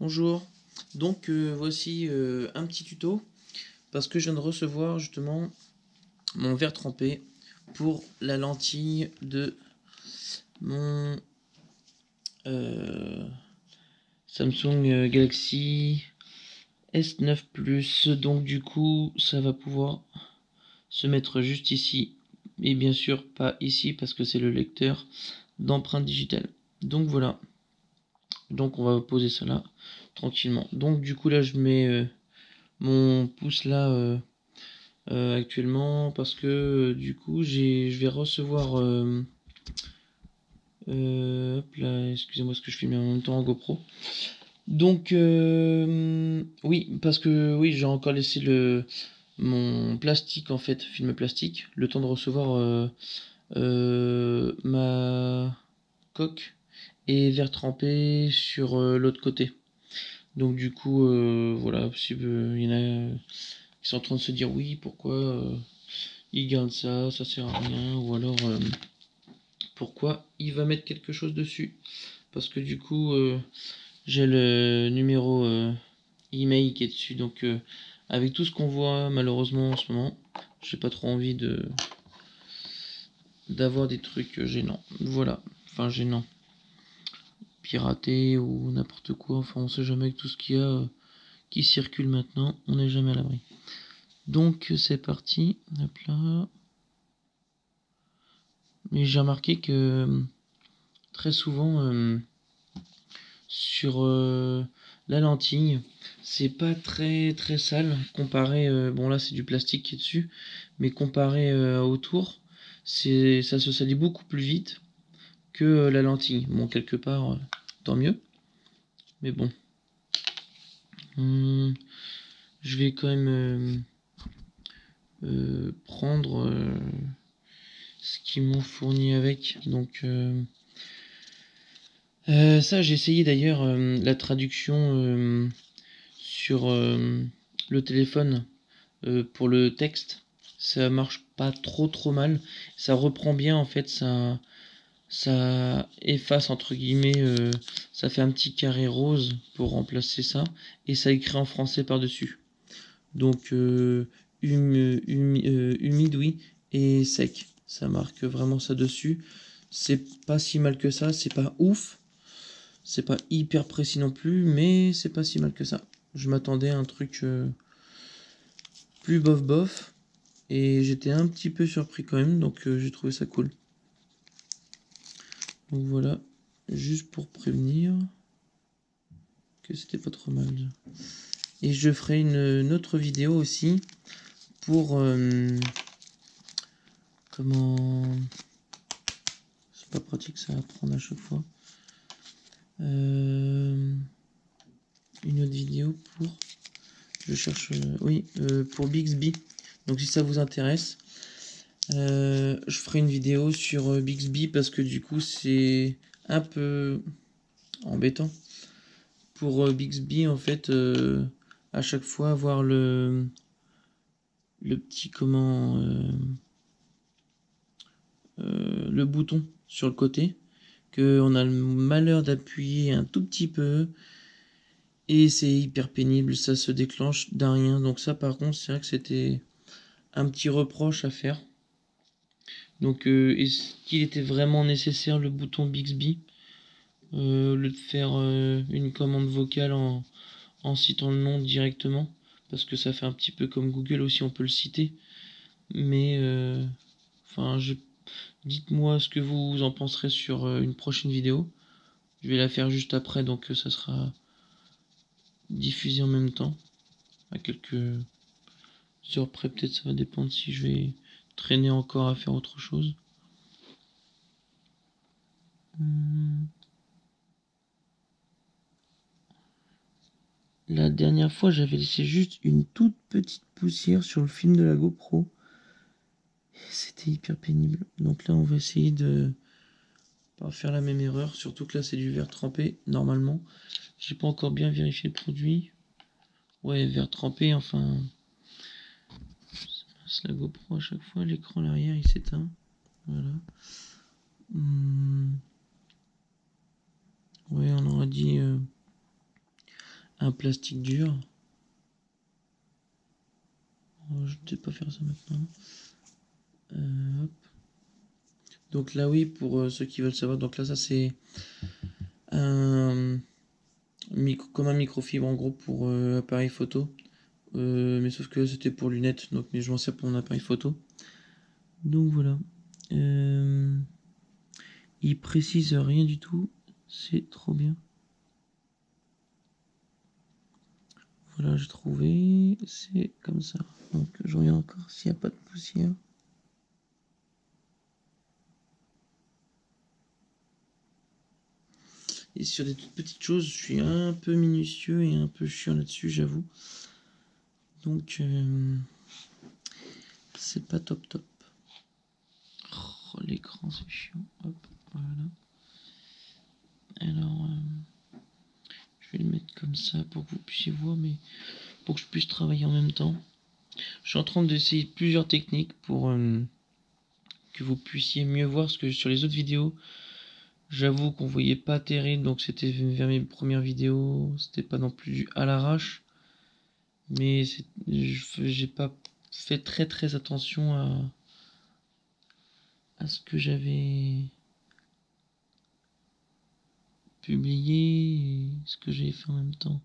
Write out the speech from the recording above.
Bonjour, donc voici un petit tuto parce que je viens de recevoir justement mon verre trempé pour la lentille de mon euh, Samsung Galaxy S9 Plus. Donc du coup ça va pouvoir se mettre juste ici et bien sûr pas ici parce que c'est le lecteur d'empreintes digitales. Donc voilà, donc on va poser ça là tranquillement. Donc du coup là je mets mon pouce là actuellement parce que du coup je vais recevoir hop là, excusez-moi ce que je filme en même temps en GoPro. Donc oui, parce que oui, j'ai encore laissé mon plastique en fait, film plastique, le temps de recevoir ma coque et verre trempé sur l'autre côté. Donc du coup voilà, il y en a qui sont en train de se dire oui, pourquoi il garde ça, ça sert à rien, ou alors pourquoi il va mettre quelque chose dessus. Parce que du coup, j'ai le numéro email qui est dessus, donc avec tout ce qu'on voit malheureusement en ce moment, j'ai pas trop envie d'avoir des trucs gênants. Voilà, enfin gênants, piratés ou n'importe quoi, enfin on sait jamais avec tout ce qu'il y a qui circule maintenant, on n'est jamais à l'abri. Donc c'est parti, hop là. Mais j'ai remarqué que très souvent sur la lentille, c'est pas très très sale comparé. Bon là c'est du plastique qui est dessus, mais comparé autour, ça se salit beaucoup plus vite que la lentille. Bon quelque part, tant mieux. Mais bon, Hum, je vais quand même prendre ce qu'ils m'ont fourni avec. Donc ça, j'ai essayé d'ailleurs la traduction sur le téléphone pour le texte. Ça marche pas trop mal. Ça reprend bien en fait. Ça efface entre guillemets. Ça fait un petit carré rose pour remplacer ça. Et ça écrit en français par-dessus. Donc humide, oui, et sec. Ça marque vraiment ça dessus. C'est pas si mal que ça. C'est pas ouf. C'est pas hyper précis non plus, mais c'est pas si mal que ça. Je m'attendais à un truc plus bof bof, et j'étais un petit peu surpris quand même, donc j'ai trouvé ça cool. Donc voilà, juste pour prévenir que c'était pas trop mal. Et je ferai une autre vidéo aussi pour comment. C'est pas pratique ça à prendre à chaque fois. Une autre vidéo pour. Je cherche. Oui, pour Bixby. Donc si ça vous intéresse, je ferai une vidéo sur Bixby parce que du coup c'est un peu embêtant pour Bixby en fait à chaque fois avoir le petit comment le bouton sur le côté que on a le malheur d'appuyer un tout petit peu et c'est hyper pénible, ça se déclenche d'un rien. Donc ça par contre c'est vrai que c'était un petit reproche à faire. Donc est-ce qu'il était vraiment nécessaire le bouton Bixby au lieu de faire une commande vocale en citant le nom directement, parce que ça fait un petit peu comme Google aussi, on peut le citer. Mais enfin, dites-moi ce que vous en penserez sur une prochaine vidéo. Je vais la faire juste après, donc ça sera diffusé en même temps, à quelques heures près. Peut-être ça va dépendre si je vais traîner encore à faire autre chose. La dernière fois, j'avais laissé juste une toute petite poussière sur le film de la GoPro. C'était hyper pénible. Donc là, on va essayer de pas faire la même erreur. Surtout que là, c'est du verre trempé, normalement. J'ai pas encore bien vérifié le produit. Ouais, verre trempé, enfin. C'est la GoPro à chaque fois. L'écran à l'arrière, il s'éteint. Voilà. Ouais, on aurait dit un plastique dur. Oh, je ne vais pas faire ça maintenant. Hop. Donc là oui, pour ceux qui veulent savoir, donc là ça c'est un comme un microfibre en gros pour appareil photo. Mais sauf que c'était pour lunettes, donc mais je m'en sers pour mon appareil photo. Donc voilà. Il précise rien du tout, c'est trop bien. Voilà, j'ai trouvé, c'est comme ça. Donc je regarde encore s'il n'y a pas de poussière. Et sur des toutes petites choses, je suis un peu minutieux et un peu chiant là-dessus, j'avoue. Donc c'est pas top top. Oh, l'écran c'est chiant. Hop, voilà. Alors je vais le mettre comme ça pour que vous puissiez voir, mais pour que je puisse travailler en même temps. Je suis en train d'essayer plusieurs techniques pour que vous puissiez mieux voir, ce que sur les autres vidéos, j'avoue qu'on voyait pas terrible, donc c'était vers mes premières vidéos, c'était pas non plus à l'arrache, mais j'ai pas fait très attention à ce que j'avais publié et ce que j'ai fait en même temps.